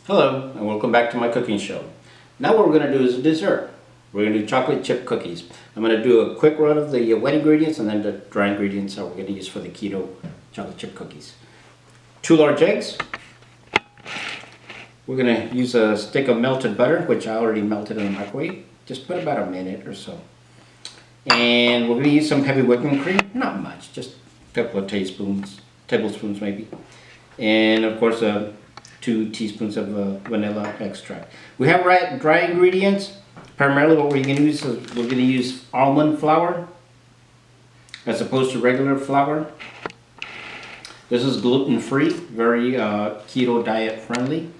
Hello and welcome back to my cooking show. Now what we're going to do is a dessert. We're going to do chocolate chip cookies. I'm going to do a quick run of the wet ingredients and then the dry ingredients that we're going to use for the keto chocolate chip cookies. 2 large eggs. We're going to use a stick of melted butter, which I already melted in the microwave. Just put about a minute or so. And we're going to use some heavy whipping cream. Not much, just a couple of tablespoons maybe. And of course 2 teaspoons of vanilla extract. We have dry ingredients. Primarily what we're going to use is we're going to use almond flour as opposed to regular flour. This is gluten-free, very keto diet friendly.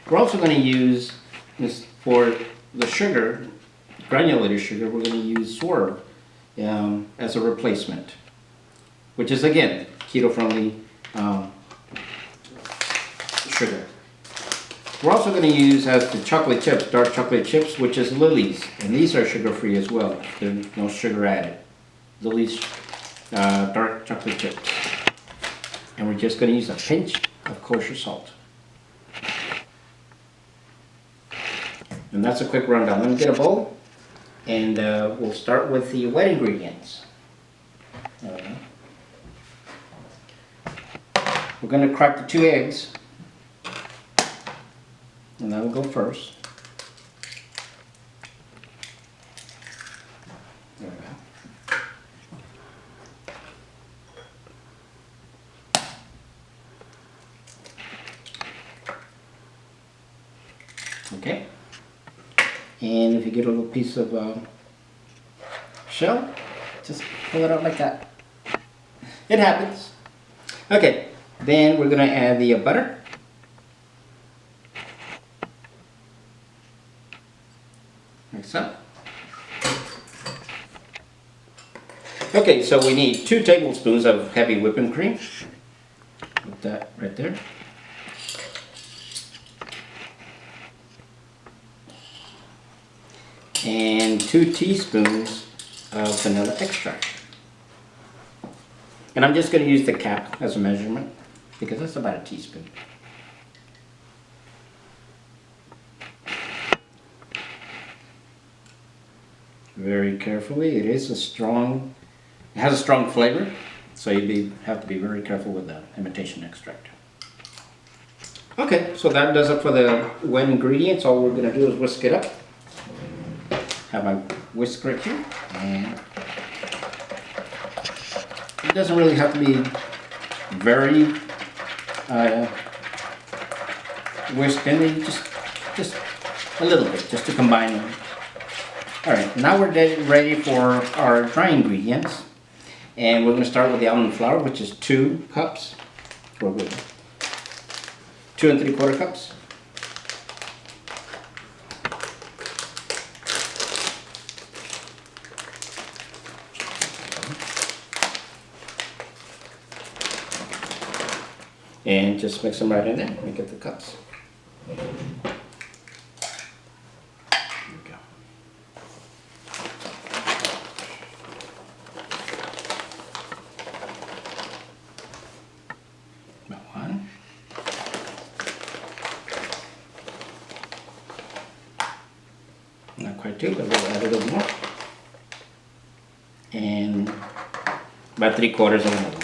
We're also going to use this for the sugar, granulated sugar. We're going to use sorb as a replacement, which is again keto friendly sugar. We're also going to use as the chocolate chips, dark chocolate chips, which is Lily's, and these are sugar free as well. There's no sugar added. Lily's dark chocolate chips. And we're just going to use a pinch of kosher salt. And that's a quick rundown. Let me get a bowl, and we'll start with the wet ingredients. We're going to crack the 2 eggs. And that will go first. There we go. Okay. And if you get a little piece of shell, just pull it out like that. It happens. Okay. Then we're going to add the butter. Like so. Okay, so we need 2 tablespoons of heavy whipping cream. Put that right there. And 2 teaspoons of vanilla extract. And I'm just going to use the cap as a measurement because that's about a teaspoon. Very carefully. It has a strong flavor, so you have to be very careful with the imitation extract. Okay, so that does it for the wet ingredients. All we're going to do is whisk it up. Have my whisk right here, and it doesn't really have to be very whisked in. Just a little bit, just to combine them. Alright, now we're ready for our dry ingredients. And we're going to start with the almond flour, which is 2 cups. 2 3/4 cups. And just mix them right in there and get the cups. Not quite 2, but we'll add a little more. And about 3/4 of another one.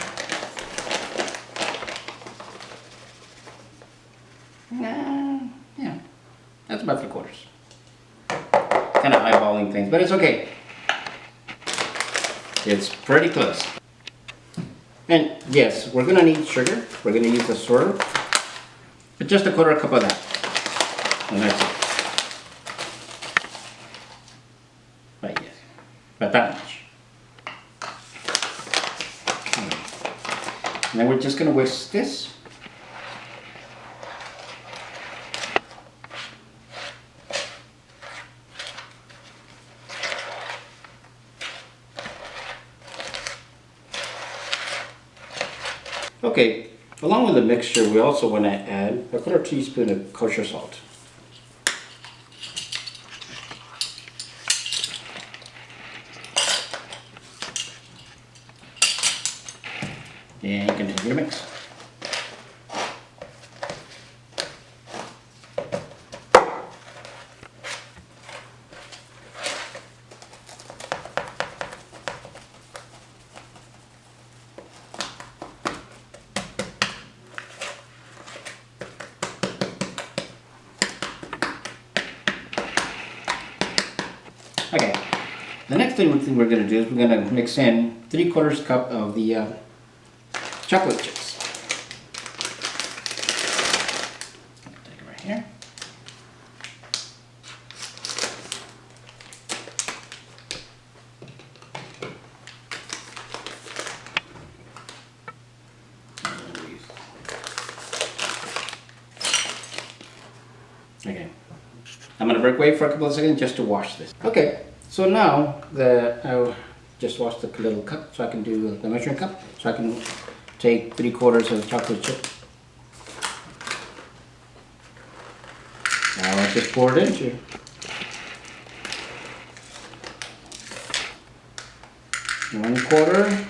Yeah, that's about 3/4. Kind of eyeballing things, but it's okay. It's pretty close. And yes, we're going to need sugar. We're going to use the sorb, but just 1/4 cup of that. And that's it. Right, yes. About that much. And then we're just going to whisk this. Okay, along with the mixture, we also want to add 1/4 teaspoon of kosher salt. And continue to mix. The next thing we're going to do is we're going to mix in 3/4 cup of the chocolate chips. Take it right here. Okay, I'm going to break away for a couple of seconds just to wash this. Okay, so now that I just washed the little cup, so I can do the measuring cup, so I can take 3/4 of the chocolate chip. Now I just pour it into. One quarter.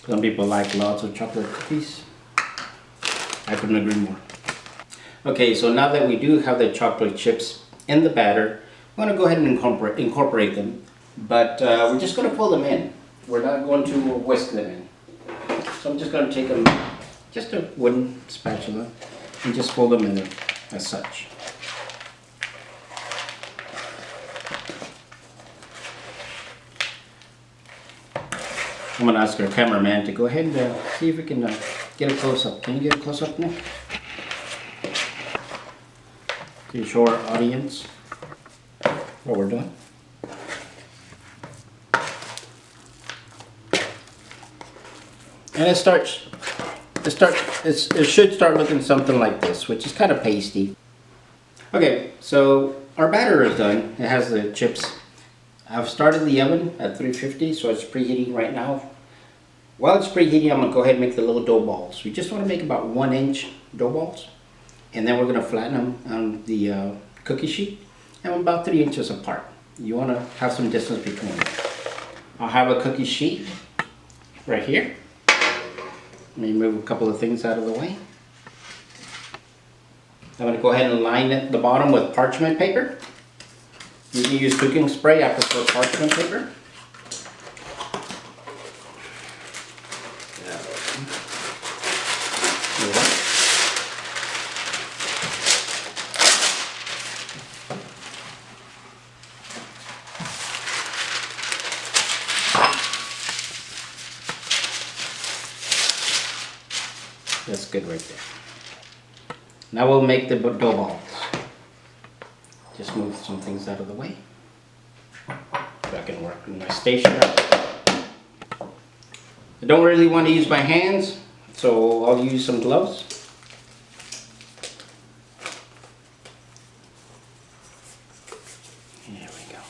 Some people like lots of chocolate cookies. I couldn't agree more. Okay, so now that we do have the chocolate chips in the batter, I'm going to go ahead and incorporate them. But we're just going to pull them in. We're not going to whisk them in. So I'm just going to take them, just a wooden spatula, and just pull them in as such. I'm going to ask our cameraman to go ahead and see if we can get a close-up. Can you get a close-up, Nick? Can you show our audience what we're doing? And it should start looking something like this, which is kind of pasty. Okay, so our batter is done. It has the chips. I've started the oven at 350, so it's preheating right now. While it's preheating, I'm going to go ahead and make the little dough balls. We just want to make about 1-inch dough balls. And then we're going to flatten them on the cookie sheet. And about 3 inches apart. You want to have some distance between them. I'll have a cookie sheet right here. Let me move a couple of things out of the way. I'm going to go ahead and line the bottom with parchment paper. You can use cooking spray. I prefer parchment paper. That's good right there. Now we'll make the dough balls. Just move some things out of the way so I can work in my station. I don't really want to use my hands, so I'll use some gloves. There we go.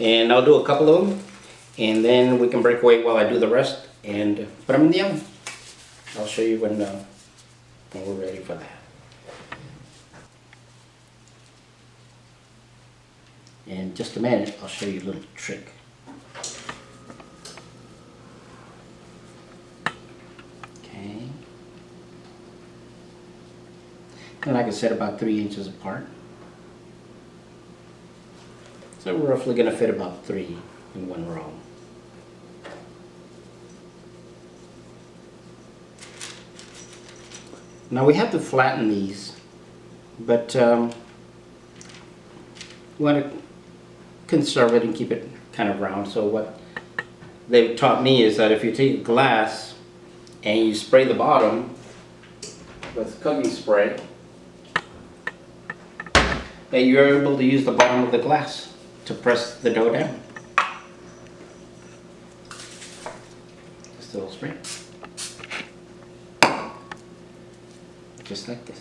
And I'll do a couple of them, and then we can break away while I do the rest and put them in the oven. I'll show you when we're ready for that. In just a minute, I'll show you a little trick. Okay. And like I said, about 3 inches apart. So we're roughly going to fit about 3 in one row. Now we have to flatten these, but we want to conserve it and keep it kind of round. So what they've taught me is that if you take glass and you spray the bottom with cooking spray, that you're able to use the bottom of the glass to press the dough down. Just a little spray. Just like this.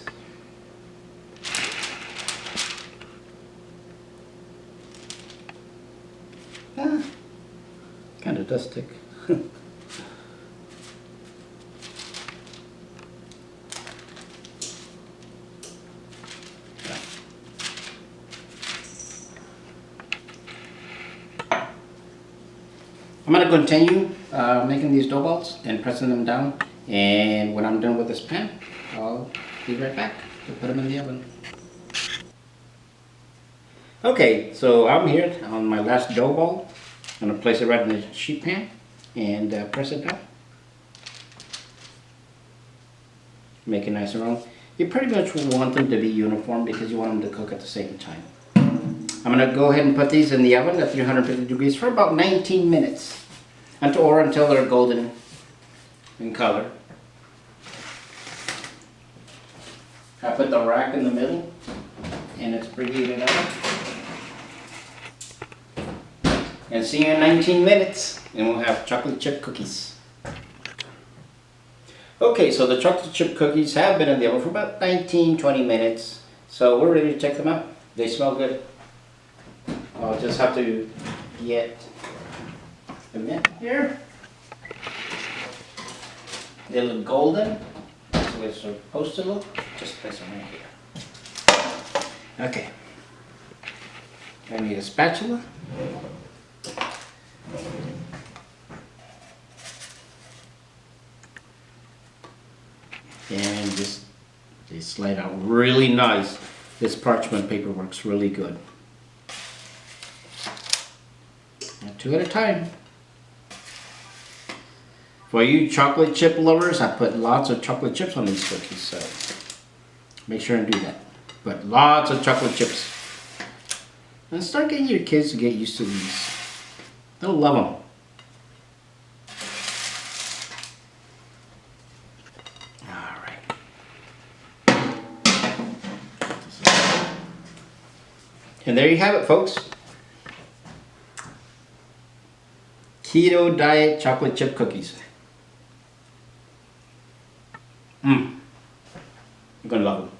Kind of does stick. I'm going to continue making these dough balls and pressing them down, and when I'm done with this pan, I'll be right back to put them in the oven. Okay, so I'm here on my last dough ball. I'm going to place it right in the sheet pan. and press it down. Make it nice and round. You pretty much want them to be uniform because you want them to cook at the same time. I'm going to go ahead and put these in the oven at 350 degrees for about 19 minutes. Until they're golden in color. I put the rack in the middle and it's preheated up. And see you in 19 minutes and we'll have chocolate chip cookies. Okay, so the chocolate chip cookies have been in the oven for about 19-20 minutes. So we're ready to check them out. They smell good. I'll just have to get them in here. They look golden. That's the way it's supposed to look. Just place them right here. Okay. I need a spatula. And just they slide out really nice. This parchment paper works really good. And 2 at a time. For you chocolate chip lovers, I put lots of chocolate chips on these cookies, so make sure and do that. Put lots of chocolate chips. And start getting your kids to get used to these. They'll love them. And there you have it, folks. Keto diet chocolate chip cookies. You're gonna love them.